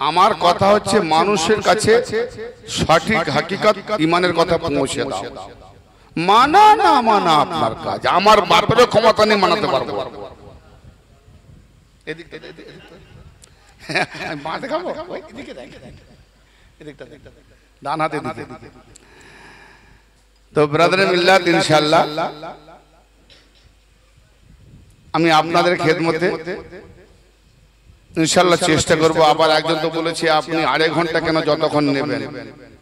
আমার কথা হচ্ছে মানুষের কাছে সঠিক হাকিকত ইমানের কথা পৌঁছে দাও। মানা না মানা আপনার কাজ, আমার বাপেরও ক্ষমতা নেই মানাতে পারবো। তো ব্রাদারে মিল্লাত ইনশাআল্লাহ আমি আপনাদের খেদমতে ইনশাআল্লাহ চেষ্টা করব। আবার একজন তো বলেছে আপনি 2.5 ঘন্টা কেন যতক্ষণ নেবেন,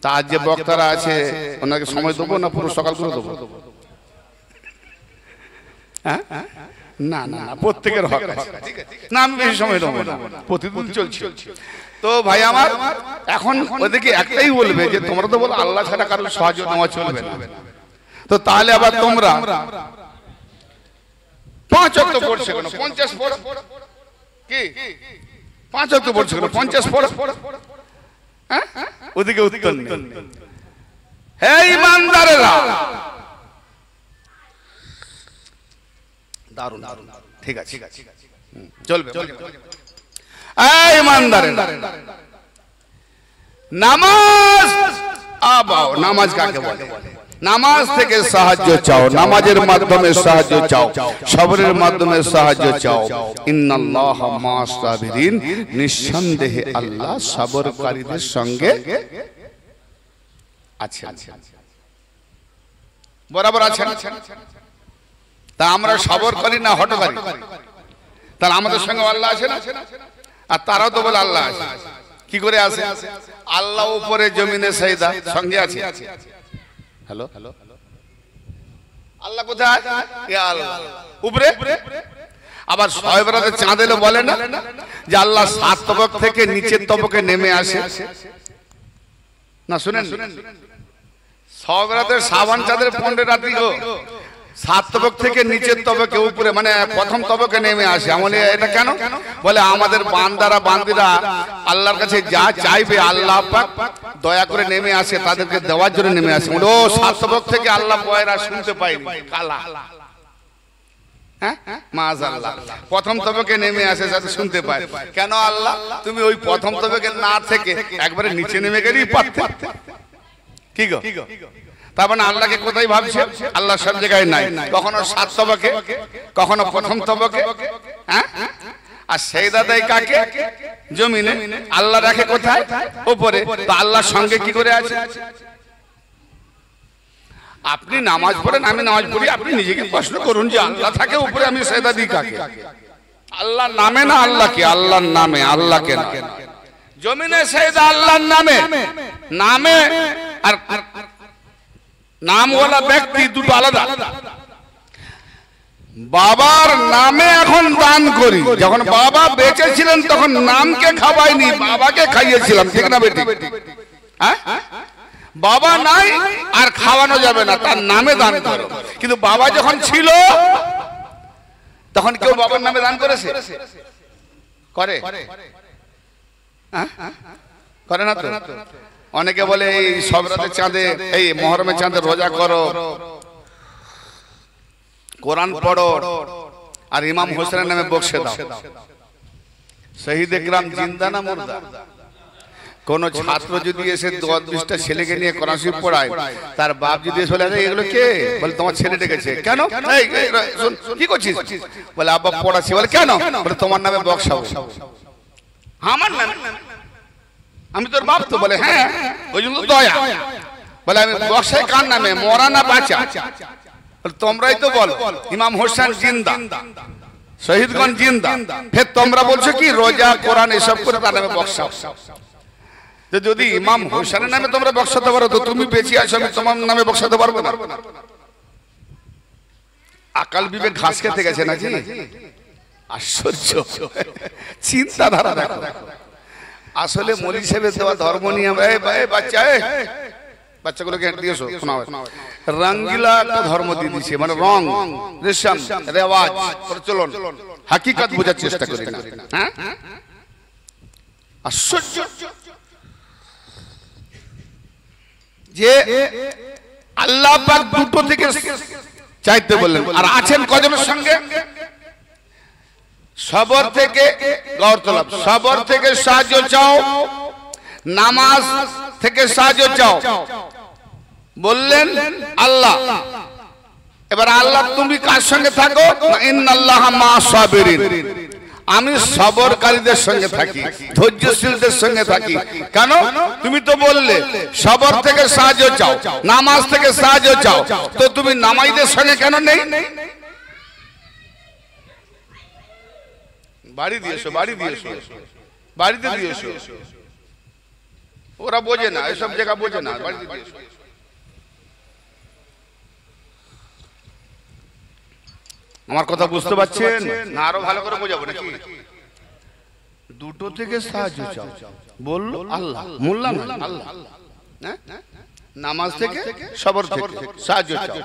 তা আজ যে বক্তারা আছে ওনাকে সময় দেবো না পুরো সকাল করে দেবো? হ্যাঁ না না না, প্রত্যেকের হক না, আমি বেশি সময় দেবো না, প্রতিদিন চলছে। তো ভাই আমার এখন ওদেরকে একটাই বলবে যে তোমরা তো বলো আল্লাহ ছাড়া কারোর সাহায্য নেওয়া চলবে না, তো তাহলে আবার তোমরা 5 ওয়াক্ত পড়ছে কেন? 50 পড়ো কি? 5 ওয়াক্ত পড়ছে কেন? 50 পড়ো। হ্যাঁ, ওদিকে উত্তর নেই। হে ইমানদারেরা, দারুণ দারুণ, ঠিক আছে চলবে। এই ইমানদারেরা, নামাজ আবাও, নামাজ কাকে বলে? নামাজ থেকে সাহায্য চাও, নামাজের মাধ্যমে সাহায্য চাও, সবরের মাধ্যমে সাহায্য চাও। ইন্নাল্লাহা মা'আস সাবিরিন, নিঃসন্দেহে আল্লাহ সবরকারীদের সঙ্গে আছেন, বরাবর আছেন। তা আমরা সবর করি না হটকারী? তাহলে আমাদের সঙ্গে আল্লাহ আছে না? আর তারাও তো বলে আল্লাহ আছে। কি করে আছে? আল্লাহ উপরে জমিনে সাইদা সঙ্গে আছে। হ্যালো, আল্লাহ কোথায়? উপরে। আবার শবে বরাতে চাঁদ এলে বলে না যে আল্লাহ 7 তবক থেকে নিচের তবকে নেমে আসে না? শুনেন, শবে বরাতে শাবান চাঁদের 15 রাত্রি গো 7 তবক থেকে নিচের তবকে উপরে, মানে প্রথম তবকে নেমে আসে। আমলে এটা কেন বলে? আমাদের বান্দারা বান্দিরা আল্লাহর কাছে যা চাইবে আল্লাহ পাক দয়া করে নেমে আসে, তাদেরকে দেওয়ার জন্য নেমে আসে। ও 7 তবক থেকে আল্লাহ পয়রা শুনতে পাইনি, কালা। হ্যাঁ, মাআযাল্লাহ প্রথম তবকে নেমে আসে যাতে শুনতে পায়। কেন আল্লাহ তুমি ওই প্রথম তবকে না থেকে একবারে নিচে নেমে গেলেই পারতে? কি গো? তার মানে আল্লাহকে কোথায় ভাবছে? আল্লাহ সব জায়গায় নাই, কখনো 7 তবকে, কখনো প্রথম তবকে। হ্যাঁ, আর সেজদা দেয় কাকে? জমিনে। আল্লাহ রাখে কোথায়? উপরে। তো আল্লাহর সঙ্গে কি করে আছে? আপনি নামাজ পড়েন, আমি নামাজ পড়ি, আপনি নিজেকে প্রশ্ন করুন যে আল্লাহ থাকে উপরে, আমি সেজদা দিই কাকে? আল্লাহর নামে না আল্লাহকে? আল্লাহর নামে, আল্লাহকে না। জমিনে সেজদা আল্লাহর নামে, নামে আর নামওয়ালা ব্যক্তি দুটো আলাদা। বাবার নামে এখন দান করি, যখন বাবা বেঁচে ছিলেন তখন নামকে খাওয়াইনি, বাবাকে খাইয়েছিলাম, ঠিক না বেটি? হ্যাঁ, বাবা নাই আর খাওয়ানো যাবে না, তার নামে দান করো। কিন্তু বাবা যখন ছিল তখন কেউ বাবার নামে দান করেছে? করে? করে না তো? অনেকে বলে এই সবরাতে চাঁদে, এই মহরমে চাঁদে রোজা করো, কোরআন পড়ো, আর ইমাম হোসেনের নামে বক্সে দাও। শহীদ একরাম জিন্দা না মুর্দা? কোন ছাত্র যদি এসে 10-20টা ছেলেকে নিয়ে কোরআন শরীফ পড়ায়, তার বাপ যদি এসে বলে এগুলো কে? বলে তোমার ছেলে ডেকেছে। কেন? কি করছিস? বলে আব্বা পড়াচ্ছি। বলে কেন? বলে তোমার নামে বক্সাবো। আমার নামে? আমি তোর বাপ তো? বলে হ্যাঁ, ওই জন্য দয়া। বলে আমি বক্সাই কার নামে, মরা না বাঁচা? তোমরাই তো বলো ইমাম হোসেন জিন্দা, শহীদগণ জিন্দা, ফের তোমরা বলছো কি রোজা কোরআন এসব করে তার নামে বক্সাও। যদি ইমাম হোসেনের নামে তোমরা বক্সাতে পারো, তো তুমি বেঁচে আছো, আমি তোমার নামে বক্সাতে পারবো না? আকাল বিবেক ঘাস খেতে গেছে নাকি? আশ্চর্য চিন্তাধারা দেখো। আসলে মৌলভী সাহেবের দেওয়া ধর্ম নিয়ে আমরা বাচ্চাগুলোকে দিয়েছো রঙ্গিলা একটা ধর্ম দিয়ে দিচ্ছে, মানে রং, রেশম, রেওয়াজ, প্রচলন, হাকিকত বোঝার চেষ্টা করি না। হ্যাঁ, আশ্চর্য যে আল্লাহ পাক দুটো থেকে চাইতে বললেন, আর আছেন কজনের সঙ্গে? সবর থেকে গৌর তলব, সবর থেকে সাহায্য চাও, নামাজ থেকে সাহায্য চাও। বললেন আল্লাহ। এবার আল্লাহ তুমি কার সঙ্গে থাকো? ইন্নাল্লাহা মা'আস সাবিরিন, আমি সবরকারীদের সঙ্গে থাকি, ধৈর্যশীলদের সঙ্গে থাকি। কেন? তুমি তো বললে সবর থেকে সাহায্য চাও, নামাজ থেকে সাহায্য চাও, তো তুমি নামাজীদের সঙ্গে কেন নেই? বাড়ি দিয়েছো, বাড়ি দিয়েছো, বাড়িতে দিয়েছো। ওরা বোঝে না, এসব জায়গা বোঝে না, বাড়িতে দিয়েছো। আমার কথা বুঝতে পারছেন না? আরো ভালো করে বোঝাবো নাকি? দুটো থেকে সাহায্য চাও বললো আল্লাহ, মোল্লা না আল্লাহ। নামাজ থেকে, সবর থেকে সাহায্য চাও।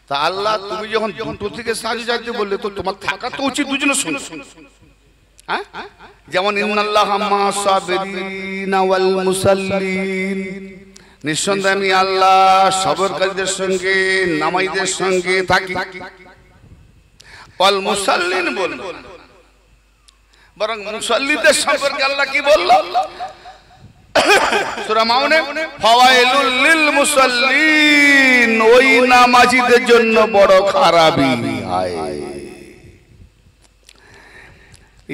তা আল্লাহ তুমি যখন দুটো থেকে সাহায্য চাইতে বললে, তো তোমার থাকা তো উচিত দুজনের সঙ্গে। হ্যাঁ, যেমন ইন্নাল্লাহা মা'আস সাবিরিনা ওয়াল মুসাল্লিন, নিঃসন্দেহে আমি আল্লাহ সবরকারীদের সঙ্গে, নামাজীদের সঙ্গে থাকি। ওয়াল মুসাল্লিন বলল, বরং মুসাল্লিদের সম্পর্কে আল্লাহ কি বলল? সূরা মাউনে ফাওয়াইলুল লিল মুসাল্লিন, ওই নামাজীদের জন্য বড় খারাপি।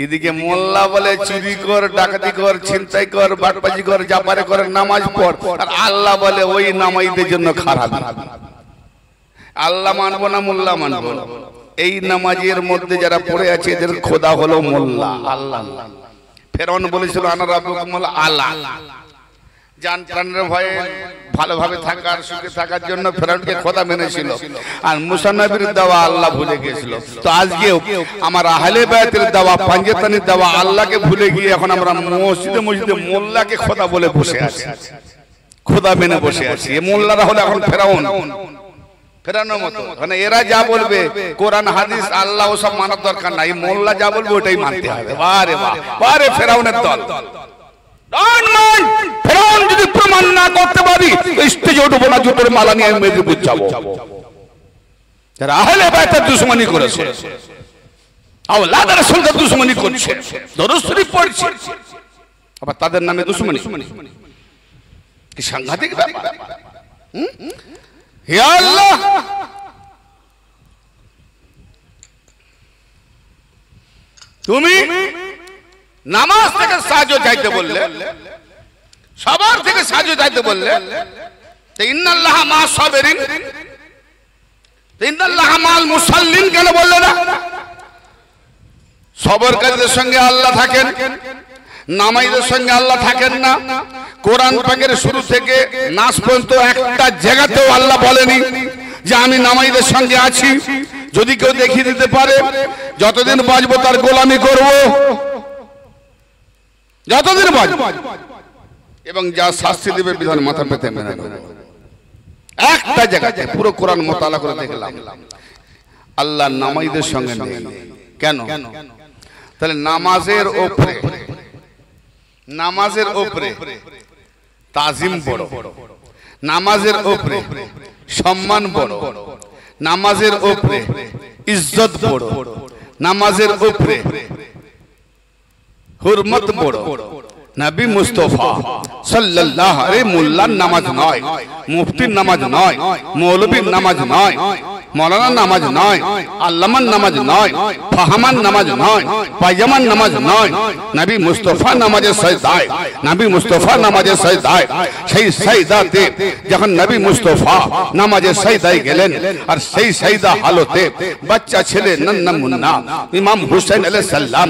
এদিকে মোল্লা বলে চুরি কর, ডাকাতি কর, ছিনতাই কর, বাটবাজি কর, জাপারে কর, নামাজ পড়, আর আল্লাহ বলে ওই নামাজীদের জন্য খারাপ। আল্লাহ মানবো না মোল্লা মানবো? এই নামাজের মধ্যে যারা পড়ে আছে এদের খোদা হলো মোল্লা, আল্লাহ। ফেরাউন বলেছিল আনা রাব্বুকুমুল আলা, জান প্রাণের ভয়ে ভালোভাবে থাকার, সুখে থাকার জন্য ফেরাউনকে খোদা মেনেছিল, আর মুসা নবীর দেওয়া আল্লাহ ভুলে গিয়েছিল। তো আজকেও আমার আহলে বায়তের দেওয়া, পাঞ্জাতানির দেওয়া আল্লাহকে ভুলে গিয়ে এখন আমরা মসজিদে মসজিদে মোল্লাকে খোদা বলে বসে আছি, খোদা মেনে বসে আছি। এই মোল্লারা হলো এখন ফেরাউন, ফেরানোর মতো। মানে এরা যা বলবে কোরআন হাদিস আল্লাহ ওসব মানার দরকার নাই, মোল্লা যা বলবে ওটাই মানতে হবে। বারে বারে ফেরাউনের দল। ফেরাউন যদি প্রমাণ না করতে পারি স্টেজে উঠবো না, জুতোর মালা নিয়ে আমি মেদিনীপুর যাবো। যারা আহলে বায়তের দুশমনি করেছে, আওলাদ রাসূলের দুশমনি করছে, দরুদ শরীফ পড়ছে, আবার তাদের নামে দুশমনি, কি সাংঘাতিক ব্যাপার! হে আল্লাহ, তুমি নামাজ থেকে সাহায্য চাইতে বললে, সবার থেকে সাহায্য চাইতে বললে, ইন্নাল্লাহা মা'আস সাবিরিন, ইন্নাল্লাহা মা'আল মুসাল্লিন কেন বললে না? সবরকারীদের সঙ্গে আল্লাহ থাকেন, নামাজীদের সঙ্গে আল্লাহ থাকেন না। কোরআন পাকের শুরু থেকে নাস পর্যন্ত একটা জায়গাতেও আল্লাহ বলেনি যে আমি নামাজীদের সঙ্গে আছি। যদি কেউ দেখিয়ে দিতে পারে যতদিন বাঁচবো তার গোলামি করব, যতদিন বাঁচবো, এবং যা শাস্তি দেবে বিধান মাথা পেতে মেনে নেব। একটা জায়গাতে পুরো কোরআন মোতালা করে দেখলাম আল্লাহ নামাজীদের সঙ্গে নেই। কেন? তাহলে নামাজের উপরে, নামাজের উপরে তাজিম বড়, নামাজের উপরে সম্মান বড়, নামাজের উপরে ইজ্জত বড়, নামাজের উপরে হুরমত বড়। নবী মুস্তাফা সাল্লাল্লাহু আলাইহি মোল্লার নামাজ নয়, মুফতির নামাজ নয়, মৌলবীর নামাজ নয়, মৌলানার নামাজ নয়, আল্লামার নামাজ নয়, ফাহামান নামাজ নয়, পায়জামান নামাজ নয়। নবী মুস্তাফা নামাজে সাজদায়, নবী মুস্তাফা নামাজে সাজদায়। সেই সাজদাতে যখন নবী মুস্তাফা নামাজে সাজদায় গেলেন, আর সেই সাজদা হালতে বাচ্চা ছেলে নন্না মুন্না ইমাম হুসাইন আলাইহিস সালাম,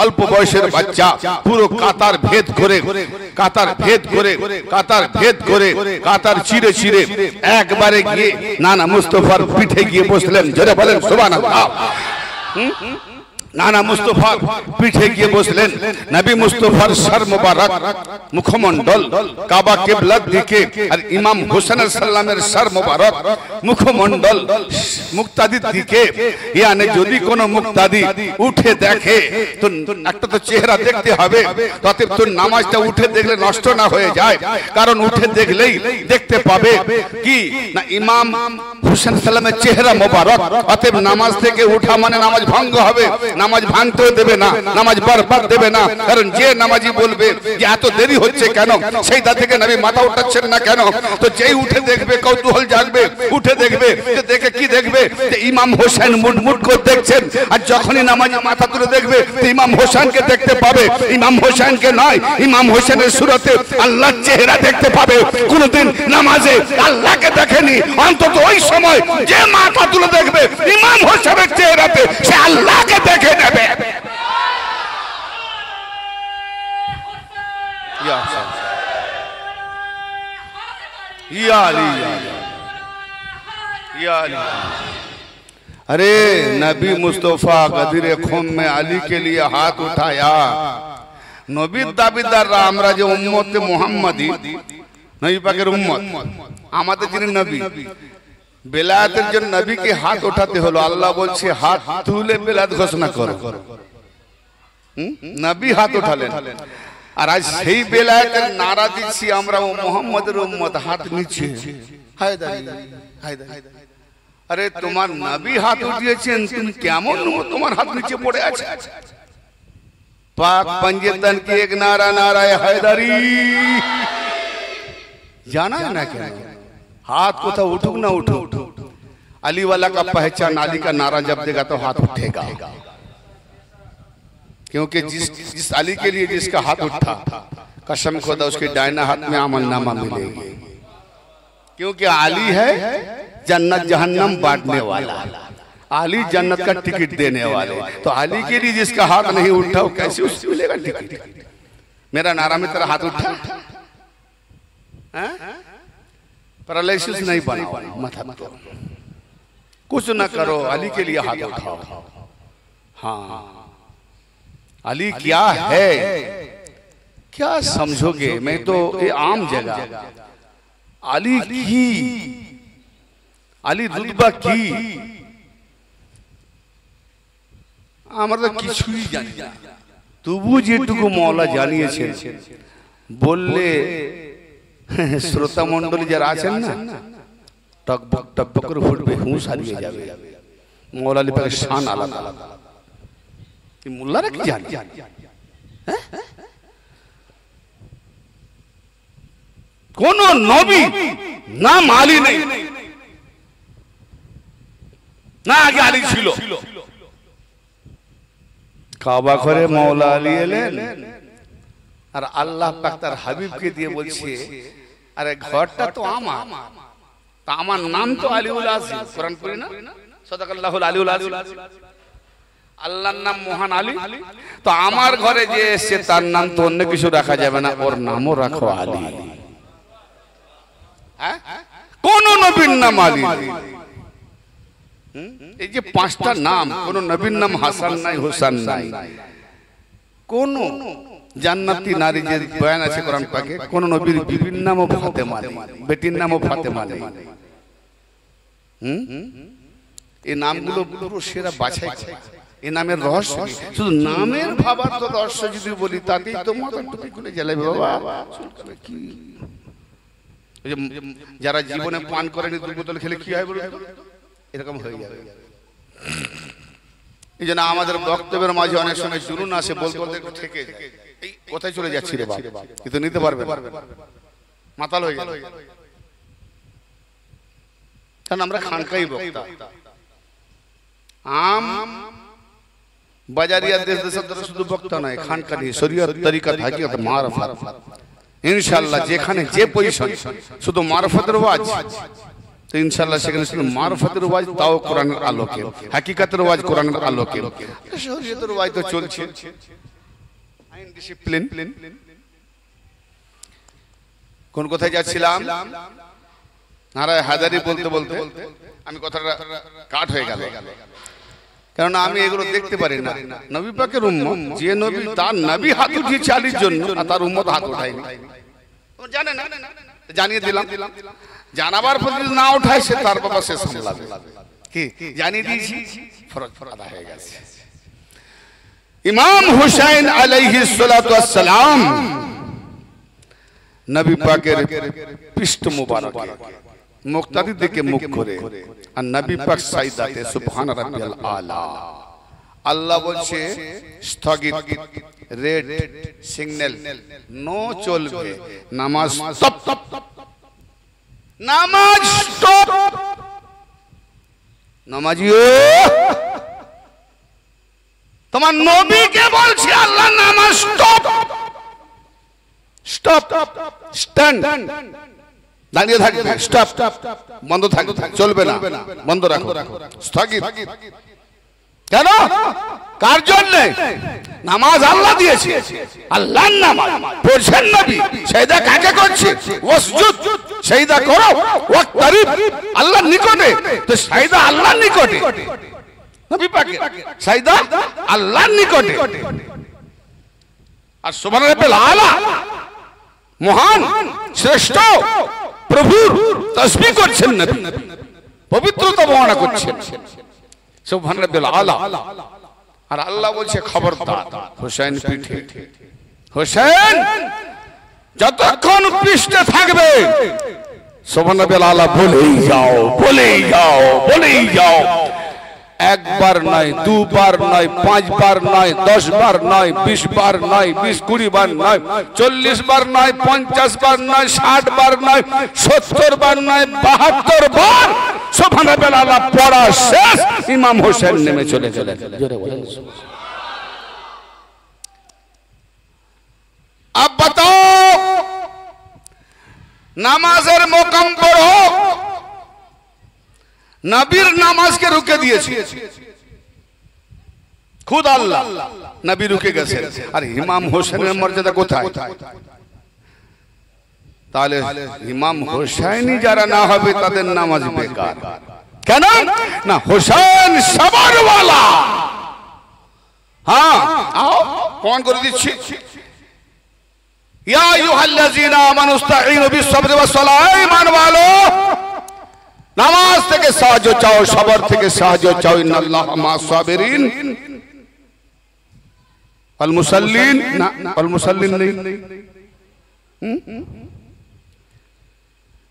অল্প বয়সের বাচ্চা, পুরো কাতার ভেদ করে, কাতার ভেদ করে, কাতার ভেদ করে, কাতার চিরে চিরে একবারে গিয়ে নানা মুস্তাফার পিঠে গিয়ে বসলেন। জোরে বলেন সুবহানাল্লাহ। নানা মুস্তাফার পিঠে গিয়ে বসলেন। নবী মুস্তাফার সর মুবারক, মুখমণ্ডল কাবা কিবলার দিকে, আর ইমাম হোসেন সাল্লামের সর মুবারক মুখমণ্ডল মুক্তাদির দিকে। ইয়ানি যদি কোনো মুক্তাদি উঠে দেখে তো একটা তো চেহারা দেখতে হবে, তাতে তো নামাজটা উঠে দেখলে নষ্ট না হয়ে যায়। কারণ উঠে দেখলেই দেখতে পাবে কি না ইমাম হোসেন সাল্লামের চেহারা মুবারক, অতএব নামাজ থেকে উঠা মানে নামাজ ভঙ্গ হবে। নামাজ ভাঙতেও দেবে না, নামাজ বরবাদ দেবে না। কারণ যে নামাজি বলবে যে এত দেরি হচ্ছে কেন, সেইটা থেকে নবী মাথা উঠাচ্ছেন না কেন, তো যেই উঠে দেখবে কৌতূহল জাগবে, উঠে দেখবে, দেখে কি দেখবে যে ইমাম হোসেন মুটমুট করে দেখছেন। আর যখনই নামাজি মাথা তুলে দেখবে ইমাম হোসেনকে দেখতে পাবে, ইমাম হোসেনকে নয়, ইমাম হোসেনের সুরতে আল্লাহর চেহারা দেখতে পাবে। কোনদিন নামাজে আল্লাহকে দেখেনি, অন্তত ওই সময় যে মাথা তুলে দেখবে ইমাম হোসেনের চেহারাতে সে আল্লাহকে দেখে নেবে। अरे नबी मुस्तफा गदीर खुम में अली के लिए हाथ उठाया। नबीर दाबिदारরা আমরা যে উম্মতে মুহাম্মাদি, নবী পাকের উম্মত, আমাদের যিনি নবী, বেলায়েতের জন্য নবীকে হাত উঠাতে হলো। আল্লাহ বলছে হাত তুলে বেলায়েত ঘোষণা করো। নবী হাত উঠালেন, আর আজ সেই বেলায়েতের নারা দিচ্ছি আমরা, ও মুহাম্মাদের উম্মত, হাত নিচে। হায়দারি হায়দারি, আরে তোমার নবী হাত উঠিয়েছেন, তুমি কেমন তোমার হাত নিচে পড়ে আছে? पाक पंजेतन की एक नारा नारा है हैदरी, जाना है ना क्या? हाथ को तो उठो ना उठो, अली वाला का पहचान, अली का नारा जब देगा तो हाथ उठेगा। क्योंकि जिस अली के लिए जिसका हाथ उठा, कसम खुदा उसके दाहिना हाथ में अमलनामा मिलेगी। क्योंकि अली है जन्नत जहन्नम बांटने वाला, अली जन्नत का टिकट देने वाले। तो अली के लिए जिसका हाथ नहीं उठा वो कैसे उससे मिलेगा टिकट? मेरा नारा में तेरा हाथ उठा, पैरालिसिस नहीं बना, मत करो, कुछ ना करो, अली के लिए हाथ उठाओ। हाँ, अली क्या है, क्या समझोगे? मैं तो ये आम जगह अली की, अली रुतबा की আমরা কিছুই জানি না, তবু যেটুকু মওলা জানিয়েছেন বললে শ্রোতা মণ্ডলী যারা আছেন না, টকবক টকবক করে ফুটবে, হুঁশ হারিয়ে যাবে। মওলা আলী পাকের শান আলাদা। কি মোল্লারা কি জানে? কোন নবী নাম আলী নেই, না আগে আলী ছিল। কাবা ঘরে মওলা আলী এলেন, আর আল্লাহ পাক তার হাবিবকে দিয়ে বলছে, আরে ঘরটা তো আমার, তা আমার নাম তো আলীউল আজিম, কোরআন পড়ি না, সাদাকাল্লাহুল আলীউল আজিম, আল্লাহর নাম মহান আলী। তো আমার ঘরে যে এসে তার নাম তো অন্য কিছু রাখা যাবে না, ওর নামও রাখো আলী। হ্যাঁ, কোন নবীর নাম আলী? এই যে পাঁচটা নাম, কোন নবীর নাম হাসান নাই, হোসেন নাই। কোন জান্নাতি নারী যে বয়ান আছে কোরআন পাকে, কোন নবীর বিবির নামও ফাতেমা নেই, বেটির নামও ফাতেমা নেই। এই নামগুলো পুরো সেরা বাছাই করা, এই নামের রহস্য। শুধু নামের ভাবার তো রহস্য যদি বলি, তাতেই তো মাথা টুপি খুলে জ্বালাবে বাবা। কি যারা জীবনে পান করেনি, দুই বোতল খেলে কি হয় বলুন তো? এরকম হয়ে যাবে। এই জন্য আমাদের বক্তব্যের মাঝে অনেক সময় জুনুন আসে, বলতে বলতে থেকে এই কোথায় চলে যাচ্ছি রে বাবা, কিন্তু নিতে পারবে না, মাতাল হয়ে গেল। কারণ আমরা খানকাই বক্তা, আম বাজারিয়া দেশ দেশের দ্বারা শুধু বক্তা নয়, খানকানি শরীয়ত তরিকত হাকিকত মারফত। ইনশাআল্লাহ যেখানে যে পজিশন, শুধু মারফতের ওয়াজ, তো ইনশাআল্লাহ সেখানে শুধু মারফতের ওয়াজ, তাও কোরআনের আলোকে, হাকিকতের ওয়াজ কোরআনের আলোকে। শরীয়তের ওয়াজ তো চলছে, আইন ডিসিপ্লিন। কোন কোথায় যাচ্ছিলাম? নারায়ে হায়দারি বলতে বলতে আমি কথাটা কাট হয়ে গেল, কারণ আমি এগুলো দেখতে পারি না। নবী পাকের উম্মত, যে নবী তার নবী হাত উঠিয়েছে আলীর জন্য, আর তার উম্মত হাত উঠায়নি, জানে না, জানিয়ে দিলাম। জানাবার পর যদি না উঠায়, সে তার বাবা সে সামলাবে। কি জানিয়ে দিয়েছি, ফরজ আদা হয়ে গেছে। ইমাম হুসাইন আলাইহিস সালাতু ওয়াস সালাম নবী পাকের পৃষ্ঠ মুবারকে মুক্তাদির দিকে মুখ করে, আর নবী পাক সাইদাতে সুবহান রাব্বিয়াল আলা, আল্লাহ বলছে স্থগিত, রেড সিগন্যাল, নো চলবে, নামাজ স্টপ, নামাজ স্টপ। নামাজিও তোমার নবীকে বলছে আল্লাহ নামাজ স্টপ, স্টপ, স্ট্যান্ড, দাঁড়িয়ে থাকবে, স্টপ, বন্ধ থাকবে, চলবে না, বন্ধ রাখো, স্থগিত। কেন? কার জন্য? নামাজ আল্লাহ দিয়েছে, আল্লাহর নামাজ পড়ছেন নবী, সেজদা কাকে করছে? ওয়াসজুদ, সেজদা করো, ওয়াকতারিব, আল্লাহর নিকটে, তো সেজদা আল্লাহর নিকটে, নবী পাকের সেজদা আল্লাহর নিকটে। আর সুবহান রাব্বিল আলা, মহান শ্রেষ্ঠ প্রভুর তাসবিহ করছেন নবী, পবিত্রতা বর্ণনা করছেন, সুবহান রাব্বিল আলা। আর আল্লাহ বলছে খবরদার হোসেন পিঠে, হোসেন যতক্ষণ পৃষ্ঠে থাকবে সুবহান রাব্বিল আলা বলেই যাও, বলেই যাও, বলেই যাও। একবার নয়, দুবার নয়, 5 বার নয়, 10 বার নয়, 20 বার নয়, 20-20 বার নয়, 40 বার নয়, 50 বার নয়, 60 বার নয়, 70 বার নয়, 72 বার সুবহান রাব্বিল আলা পড়া শেষ, ইমাম হোসেন নেমে চলে গেলেন। জোরে বলেন अब बताओ নামাজের মোকাম পড়ো, নবীর নামাজকে রুকে দিয়েছে খুদ আল্লাহ, নবী রুকে গেছে। আর ইমাম হোসেনের মর্যাদা কোথায়? তাহলে ইমাম হোসেনই যারা না হবে তাদের নামাজ বেকার। কেন না? হোসেন সবার ওয়ালা। হ্যাঁ, আও কোন করে দিচ্ছি, ইয়া আইয়ুহাল্লাযীনা আমানু ইসতাঈনু বিস-সাবরি ওয়াস-সালাহ, ঈমান ওয়ালো নামাজ থেকে সাহায্য চাও, সবার থেকে সাহায্য চাও। ইন্নাল্লাহা মা'আস-সাবিরিন, আল মুসাল্লিন না, আল মুসাল্লিন নেই,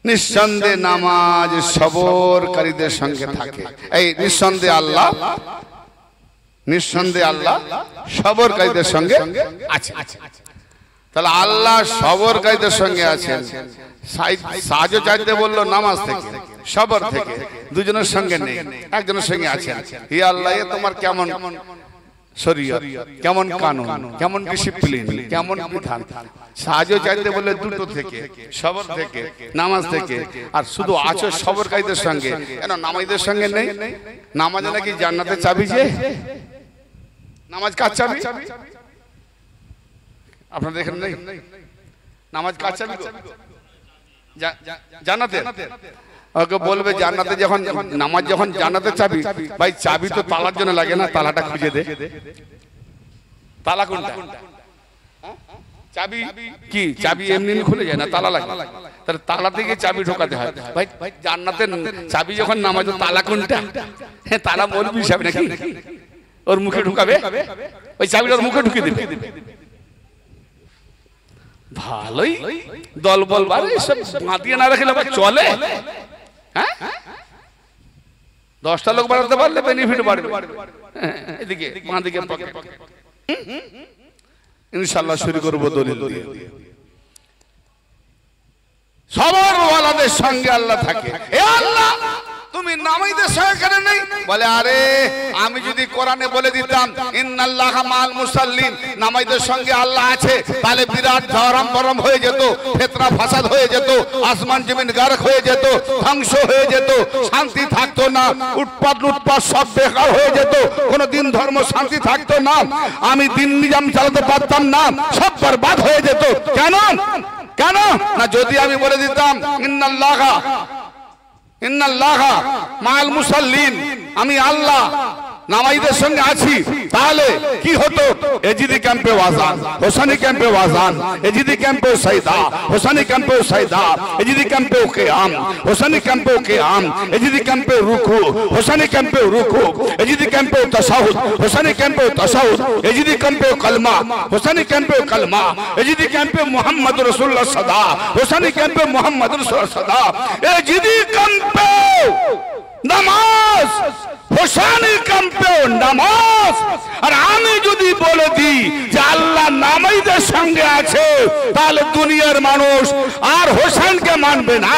নিঃসন্দেহে নামাজ সবরকারীদের সঙ্গে থাকে। এই নিঃসন্দেহে আল্লাহ, নিঃসন্দেহে আল্লাহ সবরকারীদের সঙ্গে আছে। তাহলে আল্লাহ সবরকারীদের সঙ্গে আছেন। সাহায্য চাইতে বললো নামাজ থেকে, সবর থেকে, দুজনের সঙ্গে নেই, একজনের সঙ্গে আছেন। হে আল্লাহ, এ তোমার কেমন শরীয়ত, কেমন কানুন, কেমন ডিসিপ্লিন, কেমন বিধান। সাহায্য চাইতে বললে দুটো থেকে, সবর থেকে, নামাজ থেকে। আর শুধু আছো সবরকারীদের সঙ্গে, কেন নামাজীদের সঙ্গে নেই? নামাজ নাকি জান্নাতের চাবি। যে নামাজ কার চাবি? আপনারা দেখেন নাই? নামাজ কার চাবি? জান্নাতে। ওকে বলবে জান্নাতে যখন নামাজ, যখন জান্নাতের চাবি, ভাই চাবি তো তালার জন্য লাগে না, তালাটা খুঁজে দে। তালা কোনটা? চাবি কি? চাবি এমনি খুলে যায় না, তালা লাগে। তাহলে তালা থেকে চাবি ঢোকাতে হয়। ভাই জান্নাতের চাবি যখন নামাজ, তালা কোনটা? হ্যাঁ, তালা বলবি হিসাব নাকি? ওর মুখে ঢুকাবে, ওই চাবিটা ওর মুখে ঢুকিয়ে দেবে। ভালোই দল বল বারে সব মাতিয়ে না রাখলে আবার চলে। হ্যাঁ, 10টা লোক বাড়াতে পারলে বেনিফিট বাড়বে। এদিকে বাঁদিকে ইনশাআল্লাহ শুরু করবো দলিল দিয়ে। সবার ওয়ালাদের সঙ্গে আল্লাহ থাকে। এ আল্লাহ, তুমি নামাজের সঙ্গে কেন নেই? বলে আরে আমি যদি কোরআনে বলে দিতাম ইন্নাল্লাহা মাআল মুসাল্লিন, নামাজের সঙ্গে আল্লাহ আছে, তাহলে বিরাট ধরম বরম হয়ে যেত, ফিতনা ফাসাদ হয়ে যেত, আসমান জমিন গারক হয়ে যেত, ধ্বংস হয়ে যেত, শান্তি থাকতো না, উৎপাত লুটপাট সব বেকার হয়ে যেত, কোনো দিন ধর্ম শান্তি থাকতো না, আমি দিন নিজাম চালাতে পারতাম না, সব বরবাদ হয়ে যেত। কেন? কেন না? যদি আমি বলে দিতাম ইন্নাল্লাহা মাআল মুসাল্লিন, আমি আল্লাহ নামাজীদের সঙ্গে আছি, তাহলে কি হতো? এজিদি ক্যাম্পে ওয়াজান, হোসানি ক্যাম্পে ওয়াজান, এজিদি ক্যাম্পে সাইদা, হোসানি ক্যাম্পে সাইদা, এজিদি ক্যাম্পে কিয়াম, হোসানি ক্যাম্পে কিয়াম, এজিদি ক্যাম্পে রুকু, হোসানি ক্যাম্পে রুকু, এজিদি ক্যাম্পে তাশাহুদ, হোসানি ক্যাম্পে তাশাহুদ, এজিদি ক্যাম্পে কালমা, হোসানি ক্যাম্পে কালমা, এজিদি ক্যাম্পে মুহাম্মদুর রাসূলুল্লাহ সাদা, হোসানি ক্যাম্পে মুহাম্মদুর রাসূলুল্লাহ সাদা, এজিদি ক্যাম্পে নামাজ, হোসানি ক্যাম্পে নামাজ। মানুষ। আর আমি যদি বলে দিই যে আল্লাহ নামাজীদের সঙ্গে আছে, তাহলে দুনিয়ার মানুষ আর হোসেনকে মানবে না,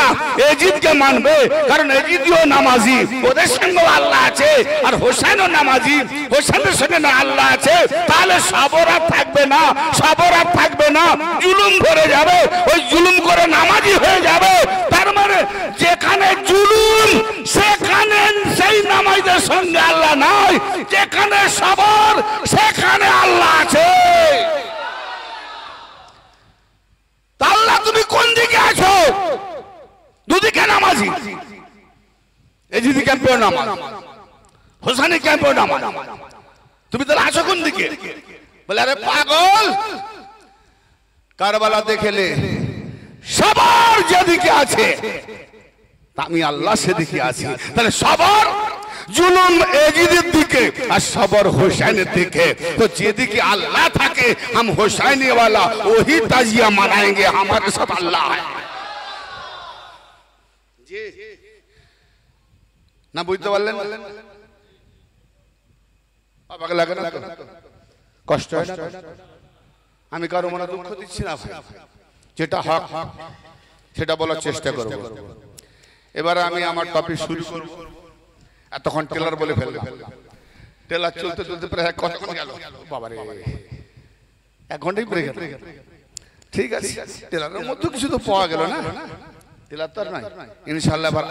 এজিদকে মানবে। কারণ এজিদিও নামাজি, ওদের সঙ্গে আল্লাহ আছে। আর হোসেনও নামাজি, হোসেনের সঙ্গে না আল্লাহ আছে। তাহলে সবর আর থাকবে না, সবর আর থাকবে না, জুলুম করে যাবে। ওই জুলুম করে নামাজি হয়ে যাবে। তার মানে যেখানে জুলুম সেখানে সেই নামাজীদের সঙ্গে আল্লাহ নাই, যেখানে সবর সেখানে আল্লাহ আছে। আল্লাহ তুমি কোন দিকে আছো? দুদিকে নামাজি, এজিদি ক্যাম্পেও নামাজ, হোসেনি ক্যাম্পেও নামাজ। তুমি তাহলে আছো কোন দিকে? বলে আরে পাগল, কারবালা দেখেলে সবার যেদিকে আছে আমি আল্লাহ সেদিকে আছি। তাহলে সবার জুলুম এজিদের দিকে আর সবর হোসেনের দিকে। তো যেদিকে আল্লাহ থাকে हम हुसैनी वाला वही ताजिया मनाएंगे, हमारे साथ अल्लाह है। না বুঝতে পারলেন? অবাক লাগে না? কষ্ট হয় না? আমি কারো মনে দুঃখ দিচ্ছি না, যেটা হক সেটা বলার চেষ্টা করব। এবারে আমি আমার টপিক শুরু করব। এতক্ষণ টেলার বলে ফেললাম, টেলার চলতে চলতে প্রায় কতক্ষণ গেল বাবারে, 1 ঘন্টাই পড়ে গেল। ঠিক আছে, টেলারের মধ্যে কিছু তো পাওয়া গেল না, টেলার তো আর নাই। ইনশাআল্লাহ এবার